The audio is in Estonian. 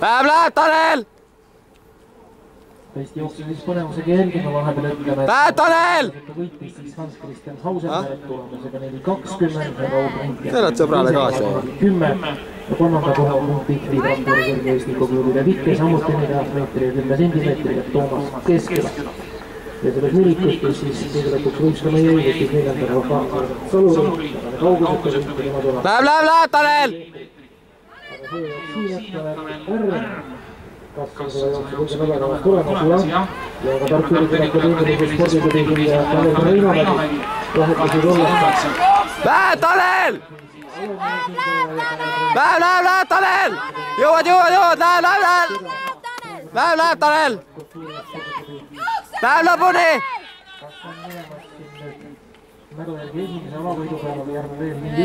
Läheb, Tanel! tõesti jooksin siis põnevusega jälgima vahepeal ütleme, Läheb, Tanel! võitis siis Hans-Christian Hausenberg tulemusega 4.20 ja Raul Teelad sõbrale kaasa. 10 ja kolmanda koha punkti Rakvere Kõrgõestiku klubile Vikke samuti 4 meetri ja 10 sentimeetri ja Toomas Keskela. Ja selles nelikustes siis kõigepealt võistkonna jäi, võttis 4. koha Saluri, kauguseta Läheb, Tanel! aga see siin jätkame kas seda jooksu kõige väga tulemas ja ka Tartu Ülikooli Akadeemilise Spordikooli ja Tanel Reinomägi lähetasid olla. Läheb, Tanel! Läheb, Tanel! Jõuad, läheb, Tanel! Läheb lõpuni! Mälu järgi esimese avavõidupäeva järgne veel mingi